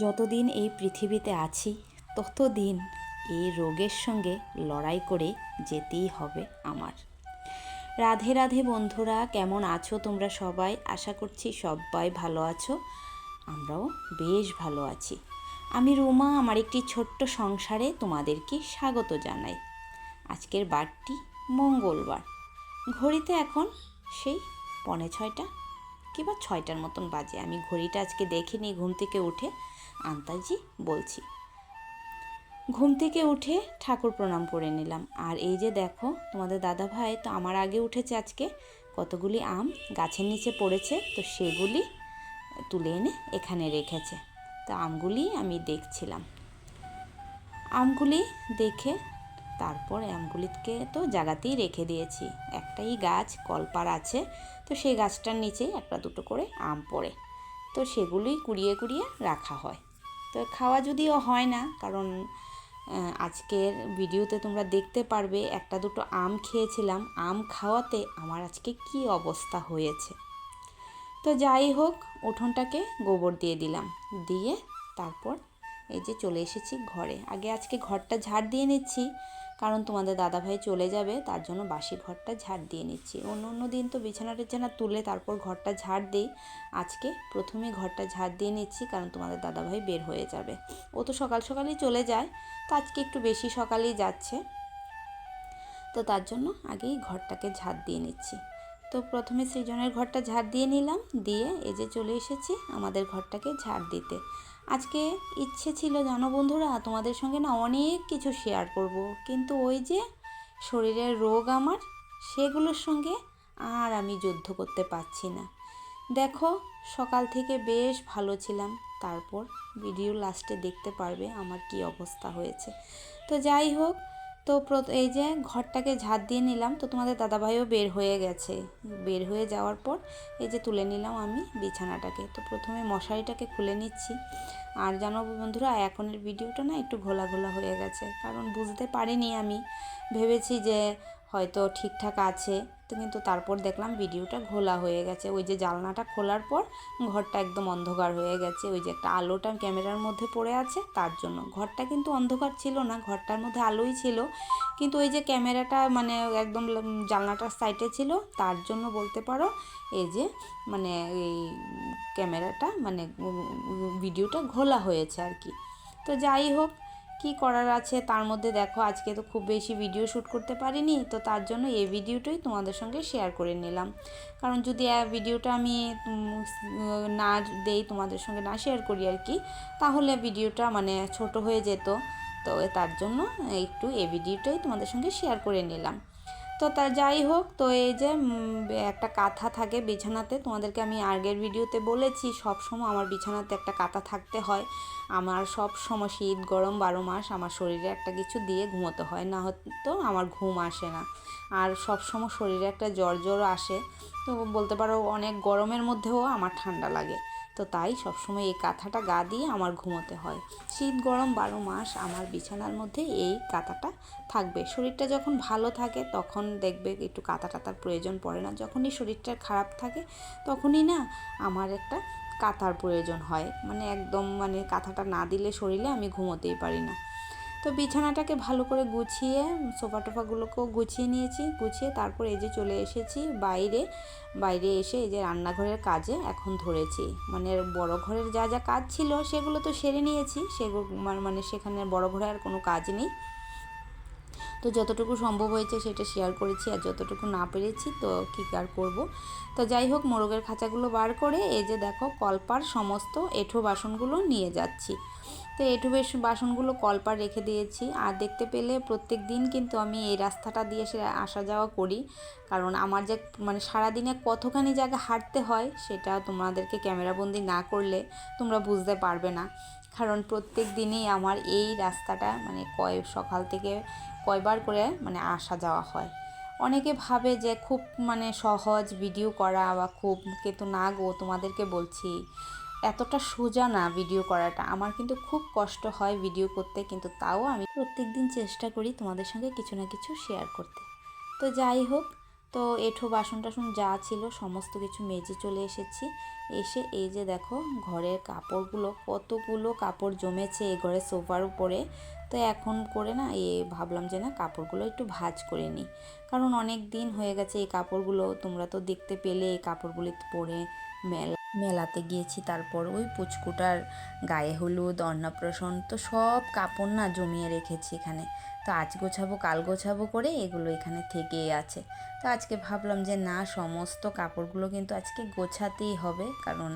যতদিন এই পৃথিবীতে আছি ততদিন এই রোগের সঙ্গে লড়াই করে যেতেই হবে আমার। রাধে রাধে বন্ধুরা, কেমন আছো তোমরা সবাই? আশা করছি সবাই ভালো আছো, আমরাও বেশ ভালো আছি। আমি রুমা, আমার একটি ছোট্ট সংসারে তোমাদেরকে স্বাগত জানাই। আজকের বারটি মঙ্গলবার। ঘড়িতে এখন সেই 5:45 কিংবা 6টার মতন বাজে। আমি ঘড়িটা আজকে দেখিনি, ঘুম থেকে উঠে আন্তাজি বলছি। ঘুম থেকে উঠে ঠাকুর প্রণাম করে নিলাম। আর এই যে দেখো, তোমাদের দাদা ভাই তো আমার আগে উঠেছে। আজকে কতগুলি আম গাছের নিচে পড়েছে, তো সেগুলি তুলে এনে এখানে রেখেছে। তো আমগুলি আমি দেখছিলাম। আমগুলি দেখে তারপর আমগুলিকে তো জায়গাতেই রেখে দিয়েছি। একটাই গাছ কলপার আছে, তো সেই গাছটার নিচেই একটা দুটো করে আম পড়ে, তো সেগুলোই কুড়িয়ে কুড়িয়ে রাখা হয়। তো খাওয়া যদিও হয় না, কারণ আজকের ভিডিওতে তোমরা দেখতে পারবে একটা দুটো আম খেয়েছিলাম। আম খাওয়াতে আমার আজকে কি অবস্থা হয়েছে। তো যাই হোক, উঠোনটাকে গোবর দিয়ে দিলাম, দিয়ে তারপর এই যে চলে এসেছি ঘরে। আগে আজকে ঘরটা ঝাড় দিয়ে নিচ্ছি, কারণ তোমাদের দাদাভাই চলে যাবে, তার জন্য বাসি ঘরটা ঝাড় দিয়ে নিচ্ছি। অন্য দিন তো বিছানা টিছানা তুলে তারপর ঘরটা ঝাড় দিই। আজকে প্রথমে ঘরটা ঝাড় দিয়ে নিচ্ছি, কারণ তোমাদের দাদাভাই বের হয়ে যাবে। ও তো সকাল সকালই চলে যায়, তো আজকে একটু বেশি সকালেই যাচ্ছে, তো তার জন্য আগেই ঘরটাকে ঝাড় দিয়ে নিচ্ছি। তো প্রথমে সৃজনের ঘরটা ঝাড় দিয়ে নিলাম, দিয়ে এই যে চলে এসেছি আমাদের ঘরটাকে ঝাড় দিতে। আজকে ইচ্ছে ছিল, জানো বন্ধুরা, তোমাদের সঙ্গে না অনেক কিছু শেয়ার করব, কিন্তু ওই যে শরীরের রোগ আমার, সেগুলোর সঙ্গে আর আমি যুদ্ধ করতে পারছি না। দেখো, সকাল থেকে বেশ ভালো ছিলাম, তারপর ভিডিও লাস্টে দেখতে পারবে আমার কি অবস্থা হয়েছে। তো যাই হোক, তো এই যে ঘরটাকে ঝাড় দিয়ে নিলাম, তো তোমাদের দাদাভাইও বের হয়ে গেছে। বের হয়ে যাওয়ার পর এই যে তুলে নিলাম আমি বিছানাটাকে। তো প্রথমে মশারিটাকে খুলে নিচ্ছি। আর জানো বন্ধুরা, এখনের ভিডিওটা না একটু ঘোলা ঘোলা হয়ে গেছে, কারণ বুঝতে পারিনি। আমি ভেবেছি যে হয়তো ঠিকঠাক আছে, তো কিন্তু তারপর দেখলাম ভিডিওটা ঘোলা হয়ে গেছে। ওই যে জানলাটা খোলার পর ঘরটা একদম অন্ধকার হয়ে গেছে। ওই যে একটা আলোটা ক্যামেরার মধ্যে পড়ে আছে, তার জন্য। ঘরটা কিন্তু অন্ধকার ছিল না, ঘরটার মধ্যে আলোই ছিল, কিন্তু ওই যে ক্যামেরাটা মানে একদম জানলাটার সাইডে ছিল, তার জন্য বলতে পারো এই যে মানে এই ক্যামেরাটা মানে ভিডিওটা ঘোলা হয়েছে আর কি। তো যাই হোক, কি করার আছে, তার মধ্যে দেখো আজকে তো খুব বেশি ভিডিও শ্যুট করতে পারিনি, তো তার জন্য এই ভিডিওটাই তোমাদের সঙ্গে শেয়ার করে নিলাম। কারণ যদি ভিডিওটা আমি না দেই, তোমাদের সঙ্গে না শেয়ার করি আর কি, তাহলে ভিডিওটা মানে ছোট হয়ে যেত। তো তার জন্য একটু এই ভিডিওটাই তোমাদের সঙ্গে শেয়ার করে নিলাম। তো তা যাই হোক, তো এই যে একটা কাঁথা থাকে বিছানাতে, তোমাদেরকে আমি আগের ভিডিওতে বলেছি, সব সময় আমার বিছানাতে একটা কাঁথা থাকতে হয়। আমার সব সময় শীত গরম 12 মাস আমার শরীরে একটা কিছু দিয়ে ঘুমোতে হয়, না হয়তো আমার ঘুম আসে না। আর সব সময় শরীরে একটা জ্বর জ্বরও আসে, তো বলতে পারো অনেক গরমের মধ্যেও আমার ঠান্ডা লাগে। তো তাই সবসময় এই কাঁথাটা গা দিয়ে আমার ঘুমোতে হয়। শীত গরম 12 মাস আমার বিছানার মধ্যে এই কাঁথাটা থাকবে। শরীরটা যখন ভালো থাকে তখন দেখবে একটু কাঁথা টাথার প্রয়োজন পড়ে না। যখনই শরীরটা খারাপ থাকে তখনই না আমার একটা কাঁথার প্রয়োজন হয়, মানে একদম মানে কাঁথাটা না দিলে শরীরে আমি ঘুমোতেই পারি না। তো বিছানাটাকে ভালো করে গুছিয়ে সোফা টোফাগুলোকেও গুছিয়ে নিয়েছি। গুছিয়ে তারপর এই যে চলে এসেছি বাইরে। বাইরে এসে এই যে রান্নাঘরের কাজে এখন ধরেছি। মানে বড় ঘরের যা যা কাজ ছিল সেগুলো তো সেরে নিয়েছি, সেগুলো মানে সেখানে বড় ঘরে আর কোনো কাজ নেই। তো যতটুকু সম্ভব হয়েছে সেটা শেয়ার করেছি, আর যতটুকু না পেরেছি তো কী আর করব। তো যাই হোক, মোরগের খাঁচাগুলো বার করে এই যে দেখো কলপার সমস্ত এঁঠো বাসনগুলো নিয়ে যাচ্ছি। তো এঁঠো বাসনগুলো কলপার রেখে দিয়েছি। আর দেখতে পেলে প্রত্যেক দিন কিন্তু আমি এই রাস্তাটা দিয়ে সে আসা যাওয়া করি, কারণ আমার যে মানে সারাদিনে কতখানি জায়গা হাঁটতে হয় সেটা তোমাদেরকে ক্যামেরাবন্দি না করলে তোমরা বুঝতে পারবে না। কারণ প্রত্যেক দিনই আমার এই রাস্তাটা মানে সকাল থেকে কয়বার করে মানে আসা যাওয়া হয়। অনেকে ভাবে যে খুব মানে সহজ ভিডিও করা বা খুব, কিন্তু না গো, তোমাদেরকে বলছি এতটা সোজা না ভিডিও করাটা। আমার কিন্তু খুব কষ্ট হয় ভিডিও করতে, কিন্তু তাও আমি প্রত্যেক দিন চেষ্টা করি তোমাদের সঙ্গে কিছু না কিছু শেয়ার করতে। তো যাই হোক, তো এঁঠো বাসন টাসন যা ছিল সমস্ত কিছু মেজে চলে এসেছি। এসে এই যে দেখো ঘরের কাপড়গুলো, কতগুলো কাপড় জমেছে এই ঘরের সোফার উপরে। তো এখন করে না ভাবলাম যে না কাপড়গুলো একটু ভাঁজ করে নিই, কারণ অনেক দিন হয়ে গেছে এই কাপড়গুলো, তোমরা তো দেখতে পেলে এই কাপড়গুলো পরে মেলাতে গিয়েছি, তারপর ওই পুচকুটার গায়ে হলুদ, অন্নপ্রাশন, তো সব কাপড় না জমিয়ে রেখেছি এখানে। তো আজ গোছাবো কাল গোছাবো করে এগুলো এখানে থেকেই আছে। তো আজকে ভাবলাম যে না সমস্ত কাপড়গুলো কিন্তু আজকে গোছাতেই হবে, কারণ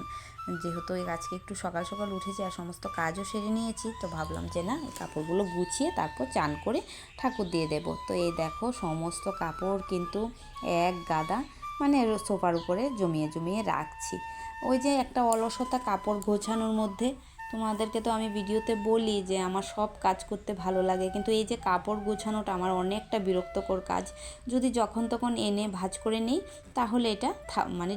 যেহেতু আজকে একটু সকাল সকাল উঠেছি আর সমস্ত কাজও সেরে নিয়েছি, তো ভাবলাম যে না এই কাপড়গুলো গুছিয়ে তারপর চান করে ঠাকুর দিয়ে দেব। তো এই দেখো সমস্ত কাপড় কিন্তু এক গাদা মানে সোফার উপরে জমিয়ে জমিয়ে রাখছি। ওই যে একটা অলসতা কাপড় গোছানোর মধ্যে, তোমাদেরকে তো আমি ভিডিওতে বলি যে আমার সব কাজ করতে ভালো লাগে, কিন্তু এই যে কাপড় গোছানোটা আমার অনেকটা বিরক্তকর কাজ। যদি যখন তখন এনে ভাঁজ করে নিই তাহলে এটা মানে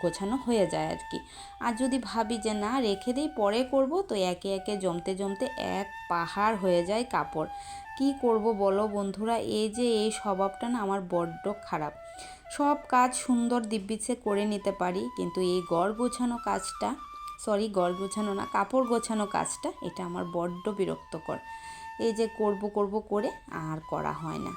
গোছানো হয়ে যায় আর কি। আর যদি ভাবি যে না রেখে দিই পরে করব, তো একে একে জমতে জমতে এক পাহাড় হয়ে যায় কাপড়। কি করব বলো বন্ধুরা, এই স্বভাবটা না আমার বড্ড খারাপ। সব কাজ সুন্দর দিব্যিসে করে নিতে পারি, কিন্তু এই ঘর গোছানো কাজটা, ঘর গোছানো না কাপড় গোছানো কাজটা, এটা আমার বড্ড বিরক্তকর। এই যে করব করব করে আর করা হয় না।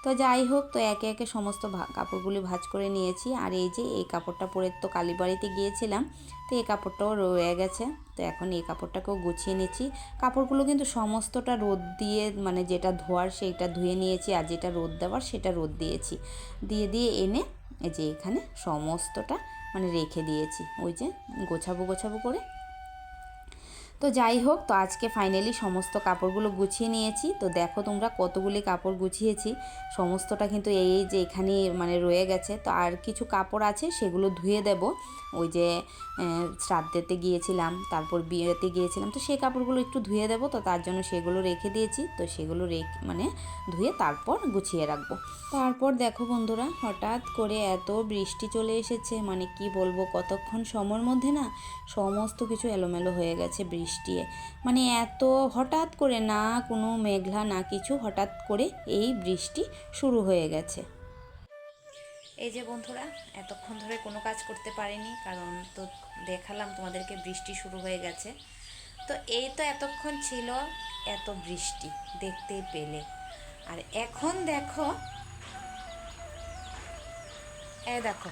তো যাই হোক, তো একে একে সমস্ত কাপড়গুলি ভাঁজ করে নিয়েছি। আর এই যে এই কাপড়টা পরে তো কালীবাড়িতে গিয়েছিলাম, তো এই কাপড়টাও রয়ে গেছে। তো এখন এই কাপড়টাকেও গুছিয়ে নিচ্ছি। কাপড়গুলো কিন্তু সমস্তটা রোদ দিয়ে, মানে যেটা ধোয়ার সেইটা ধুয়ে নিয়েছি, আর যেটা রোদ দেওয়ার সেটা রোদ দিয়েছি, দিয়ে এনে এই যে এখানে সমস্তটা মানে রেখে দিয়েছি ওই যে গোছাবো গোছাবো করে। তো যাই হোক, তো আজকে ফাইনালি সমস্ত কাপড়গুলো গুছিয়ে নিয়েছি। তো দেখো তোমরা কতগুলি কাপড় গুছিয়েছি, সমস্তটা কিন্তু এই যে এখানে মানে রয়ে গেছে। তো আর কিছু কাপড় আছে সেগুলো ধুয়ে দেব। ওই যে শ্রাদ্ধেতে গিয়েছিলাম, তারপর বিয়েতে গিয়েছিলাম, তো সেই কাপড়গুলো একটু ধুয়ে দেব। তো তার জন্য সেগুলো রেখে দিয়েছি। তো সেগুলো মানে ধুয়ে তারপর গুছিয়ে রাখবো। তারপর দেখো বন্ধুরা, হঠাৎ করে এত বৃষ্টি চলে এসেছে, মানে কি বলবো, কতক্ষণ সময়ের মধ্যে না সমস্ত কিছু এলোমেলো হয়ে গেছে বৃষ্টিতে। মানে এত হঠাৎ করে, না কোনো মেঘলা না কিছু, হঠাৎ করে এই বৃষ্টি শুরু হয়ে গেছে। এই যে বন্ধুরা, এতক্ষণ ধরে কোনো কাজ করতে পারিনি, কারণ তো দেখালাম তোমাদেরকে বৃষ্টি শুরু হয়ে গেছে। তো এই তো এতক্ষণ ছিল এত বৃষ্টি দেখতেই পেলে, আর এখন দেখো, দেখো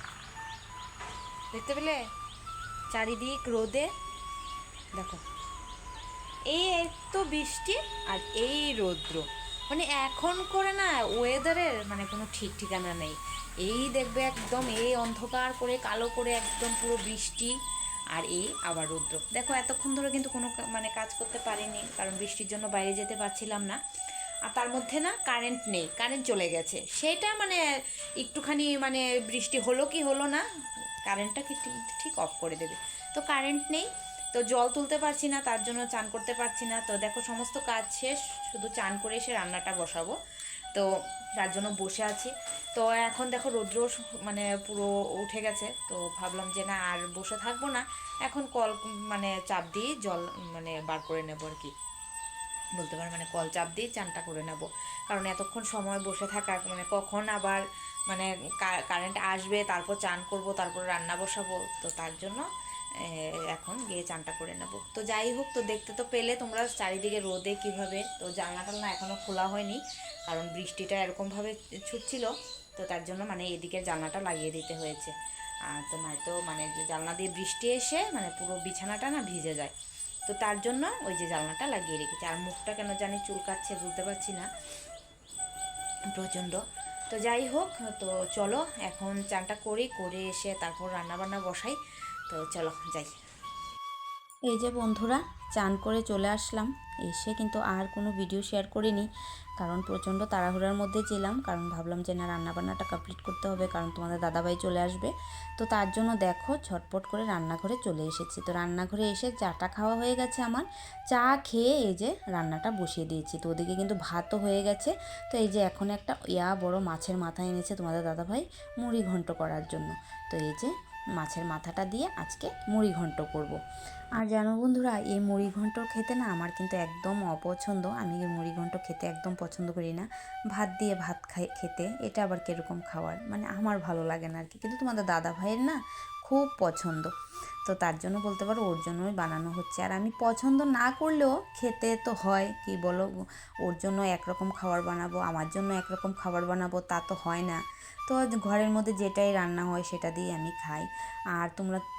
দেখতে পেলে চারিদিক রোদে, দেখো এই এত বৃষ্টি আর এই রৌদ্র, মানে এখন করে না ওয়েদারের মানে কোনো ঠিক ঠিকানা নেই। এই দেখবে একদম এই অন্ধকার করে কালো করে একদম পুরো বৃষ্টি, আর এই আবার রৌদ্র। দেখো এতক্ষণ ধরে কিন্তু কোনো মানে কাজ করতে পারিনি, কারণ বৃষ্টির জন্য বাইরে যেতে পারছিলাম না। আর তার মধ্যে না কারেন্ট নেই, কারেন্ট চলে গেছে। সেটা মানে একটুখানি মানে বৃষ্টি হলো কি হলো না, কারেন্টটা ঠিক অফ করে দেবে। তো কারেন্ট নেই, তো জল তুলতে পারছি না, তার জন্য চান করতে পারছি না। তো দেখো সমস্ত কাজ শেষ, শুধু চান করে এসে রান্নাটা বসাবো, তো তার জন্য বসে আছি। তো এখন দেখো রৌদ্র মানে পুরো উঠে গেছে, তো ভাবলাম যে না আর বসে থাকবো না, এখন কল মানে চাপ দিয়ে জল মানে বার করে নেবো আর কি, বলতে পারো মানে কল চাপ দিয়ে চানটা করে নেব। কারণ এতক্ষণ সময় বসে থাকা মানে কখন আবার মানে কারেন্ট আসবে, তারপর চান করব, তারপর রান্না বসাবো, তো তার জন্য এখন গিয়ে চানটা করে নেব। তো যাই হোক, তো দেখতে তো পেলে তোমরা চারিদিকে রোদে কিভাবে, তো জানলাটা না এখনও খোলা হয়নি, কারণ বৃষ্টিটা এরকমভাবে ছুটছিল, তো তার জন্য মানে এদিকে জানলাটা লাগিয়ে দিতে হয়েছে। আর তো নয়তো মানে জানলা দিয়ে বৃষ্টি এসে মানে পুরো বিছানাটা না ভিজে যায়, তো তার জন্য ওই যে জানলাটা লাগিয়ে রেখেছি। আর মুখটা কেন জানি চুলকাচ্ছে, বুঝতে পারছি না প্রচণ্ড। তো যাই হোক, তো চলো এখন চানটা করে এসে তারপর রান্নাবান্না বসাই। তো চলো যাই। এই যে বন্ধুরা, চান করে চলে আসলাম, এসে কিন্তু আর কোনো ভিডিও শেয়ার করিনি, কারণ প্রচণ্ড তাড়াহুড়ার মধ্যে ছিলাম, কারণ ভাবলাম যে না রান্নাবান্নাটা কমপ্লিট করতে হবে, কারণ তোমাদের দাদাভাই চলে আসবে। তো তার জন্য দেখো ঝটপট করে রান্নাঘরে চলে এসেছি। তো রান্নাঘরে এসে চাটা খাওয়া হয়ে গেছে আমার, চা খেয়ে এই যে রান্নাটা বসিয়ে দিয়েছি। তো ওদিকে কিন্তু ভাতও হয়ে গেছে। তো এই যে এখন একটা বড় মাছের মাথা এনেছে তোমাদের দাদাভাই মুড়ি ঘন্ট করার জন্য। তো এই যে মাছের মাথাটা দিয়ে আজকে মুড়ি ঘন্ট করব। আর জানো বন্ধুরা, এই মুড়ি ঘন্ট খেতে না আমার কিন্তু একদম অপছন্দ। আমি মুড়ি ঘন্ট খেতে একদম পছন্দ করি না। ভাত দিয়ে ভাত খেতে এটা আবার কীরকম খাওয়ার, মানে আমার ভালো লাগে না আর কি। কিন্তু তোমাদের দাদা ভাইয়ের না খুব পছন্দ, তো তার জন্য বলতে পারো ওর জন্যই বানানো হচ্ছে। আর আমি পছন্দ না করলেও খেতে তো হয়, কি বলো, ওর জন্য একরকম খাবার বানাবো, আমার জন্য একরকম খাবার বানাবো, তা তো হয় না। তো ঘরের মধ্যে যেটাই রান্না হয় সেটা দিয়ে আমি খাই। আর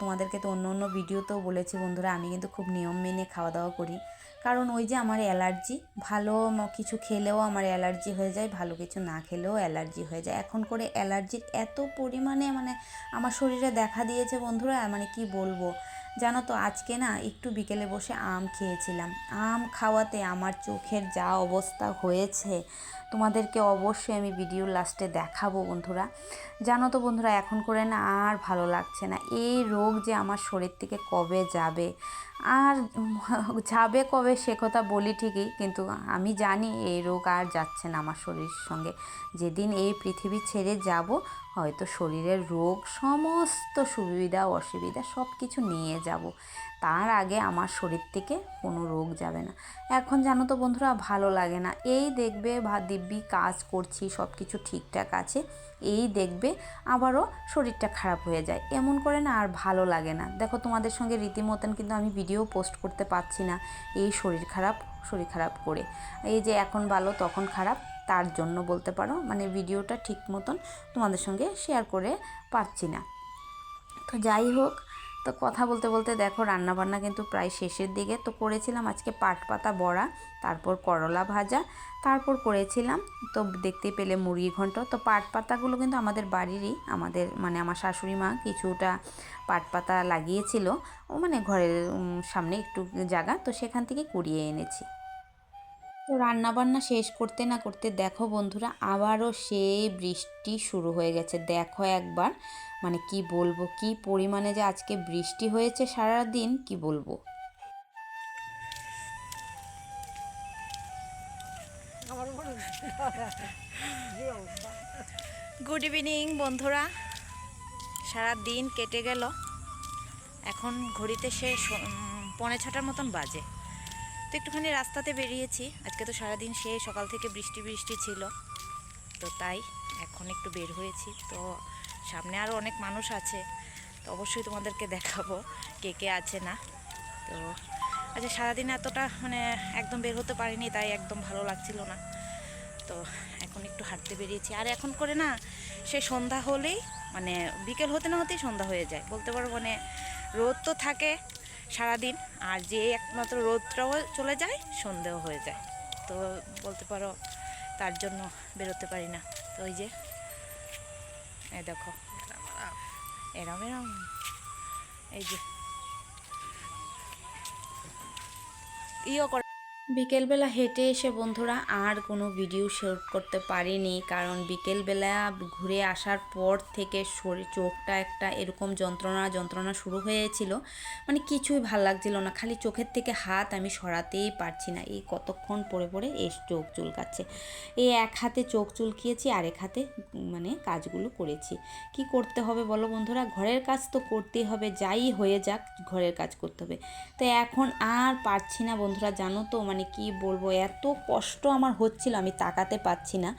তোমাদেরকে তো অন্য অন্য ভিডিওতেও বলেছি বন্ধুরা, আমি কিন্তু খুব নিয়ম মেনে খাওয়া দাওয়া করি। কারণ ওই যে আমার অ্যালার্জি, ভালো কিছু খেলেও আমার অ্যালার্জি হয়ে যায়, ভালো কিছু না খেলেও অ্যালার্জি হয়ে যায়। এখন করে অ্যালার্জির এত পরিমাণে মানে আমার শরীরে দেখা দিয়েছে বন্ধুরা, মানে কি বলবো। জানো তো আজকে না একটু বিকেলে বসে আম খেয়েছিলাম। আম খাওয়াতে আমার চোখের যা অবস্থা হয়েছে তোমাদেরকে অবশ্যই আমি ভিডিওর লাস্টে দেখাবো বন্ধুরা। জানো তো বন্ধুরা, এখন করে না আর ভালো লাগছে না। এই রোগ যে আমার শরীর থেকে কবে যাবে, আর যাবে কবে সে কথা বলি ঠিকই, কিন্তু আমি জানি এই রোগ আর যাচ্ছে না আমার শরীরের সঙ্গে। যেদিন এই পৃথিবী ছেড়ে যাব, হয়তো শরীরের রোগ সমস্ত সুবিধা অসুবিধা সব কিছু নিয়ে যাব, তার আগে আমার শরীর থেকে কোনো রোগ যাবে না। এখন জানো তো বন্ধুরা, ভালো লাগে না। এই দেখবে দিব্যি কাজ করছি, সব কিছু ঠিকঠাক আছে, এই দেখবে আবারও শরীরটা খারাপ হয়ে যায়। এমন করে না আর ভালো লাগে না। দেখো তোমাদের সঙ্গে রীতিমতন কিন্তু আমি ভিডিও পোস্ট করতে পারছি না, এই শরীর খারাপ করে। এই যে এখন ভালো তখন খারাপ, তার জন্য বলতে পারো মানে ভিডিওটা ঠিক মতন তোমাদের সঙ্গে শেয়ার করে পারছি না। তো যাই হোক, তো কথা বলতে বলতে দেখো রান্নাবান্না কিন্তু প্রায় শেষের দিকে। তো করেছিলাম আজকে পাট পাতা বড়া, তারপর করলা ভাজা, তারপর করেছিলাম তো দেখতে পেলে মুরগি ঘন্ট। তো পাট পাতাগুলো কিন্তু আমাদের বাড়িরই, মানে আমার শাশুড়ি মা কিছুটা পাট পাতা লাগিয়েছিল, ও মানে ঘরের সামনে একটু জায়গা, তো সেখান থেকে কুড়িয়ে এনেছি। তো রান্নাবান্না শেষ করতে না করতে দেখো বন্ধুরা, আবারও সেই বৃষ্টি শুরু হয়ে গেছে। দেখো একবার, মানে কি বলবো, কি পরিমাণে যে আজকে বৃষ্টি হয়েছে সারা দিন, কি বলবো। গুড ইভিনিং বন্ধুরা, সারা দিন কেটে গেল, এখন ঘড়িতে সে 6:45 মতন বাজে। তো একটুখানি রাস্তাতে বেরিয়েছি, আজকে তো সারাদিন সে সকাল থেকে বৃষ্টি ছিল, তো তাই এখন একটু বের হয়েছি। তো সামনে আরও অনেক মানুষ আছে, তো অবশ্যই তোমাদেরকে দেখাবো কে কে আছে না। তো আচ্ছা, সারাদিন এতটা মানে একদম বের হতে পারিনি, তাই একদম ভালো লাগছিল না। তো এখন একটু হাঁটতে বেরিয়েছি। আর এখন করে না সে সন্ধ্যা হলেই, মানে বিকেল হতে না হতেই সন্ধ্যা হয়ে যায় বলতে পারো। মানে রোদ তো থাকে সারাদিন, আর যে একমাত্র রোদটাও চলে যায় সন্ধ্যেও হয়ে যায়, তো বলতে পারো তার জন্য বেরোতে পারি না। তো ওই যে এই দেখো এরম এই যে করে বিকেলবেলা হেঁটে এসে বন্ধুরা আর কোনো ভিডিও শ্যুট করতে পারিনি, কারণ বিকেলবেলা ঘুরে আসার পর থেকে চোখটা একটা এরকম যন্ত্রণা শুরু হয়েছিল, মানে কিছুই ভাল লাগছিল না, খালি চোখের থেকে হাত আমি সরাতেই পারছি না। এই কতক্ষণ পরে এই চোখ চুলকাচ্ছে। এই এক হাতে চোখ চুলকিয়েছি, আরেক হাতে মানে কাজগুলো করেছি। কি করতে হবে বলো বন্ধুরা, ঘরের কাজ তো করতেই হবে, যাই হয়ে যাক ঘরের কাজ করতে হবে। তো এখন আর পারছি না বন্ধুরা, জানো তো মানে কি বলবো, এত কষ্ট আমার হচ্ছিল আমি তাকাতে পারছি না।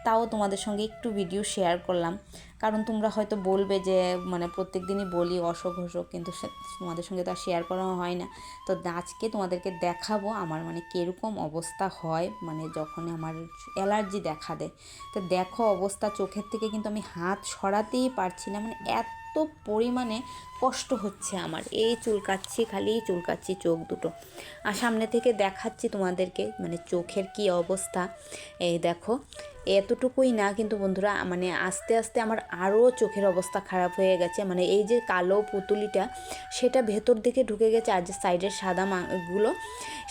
তাও তোমাদের সঙ্গে একটু ভিডিও শেয়ার করলাম, কারণ তোমরা হয়তো বলবে যে মানে প্রত্যেক দিনই বলি অসুখ, কিন্তু তোমাদের সঙ্গে তো আর শেয়ার করা হয় না। তো আজকে তোমাদেরকে দেখাবো আমার মানে কীরকম অবস্থা হয়, মানে যখন আমার অ্যালার্জি দেখা দেয়। তো দেখো অবস্থা, চোখের থেকে কিন্তু আমি হাত সরাতেই পারছি না, মানে এত পরিমাণে কষ্ট হচ্ছে আমার। এই চুলকাচ্ছি, খালি চুলকাচ্ছি চোখ দুটো। আর সামনে থেকে দেখাচ্ছি তোমাদেরকে মানে চোখের কি অবস্থা। এই দেখো, এতটুকুই না কিন্তু বন্ধুরা, মানে আস্তে আস্তে আমার আরও চোখের অবস্থা খারাপ হয়ে গেছে। মানে এই যে কালো পুতুলিটা, সেটা ভেতর দিকে ঢুকে গেছে, আর যে সাইডের সাদা গুলো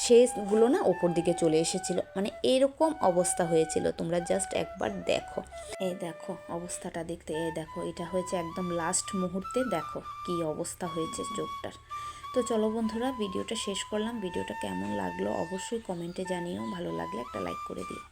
সেইগুলো না ওপর দিকে চলে এসেছিলো, মানে এরকম অবস্থা হয়েছিল। তোমরা জাস্ট একবার দেখো, এই দেখো অবস্থাটা দেখতে, এই দেখো এটা হয়েছে একদম লাস্ট মুহূর্তে, দেখো কি অবস্থা হয়েছে চোখটার। তো চলো বন্ধুরা, ভিডিওটা শেষ করলাম। ভিডিওটা কেমন লাগলো অবশ্যই কমেন্টে জানিও, ভালো লাগলে একটা লাইক করে দিও।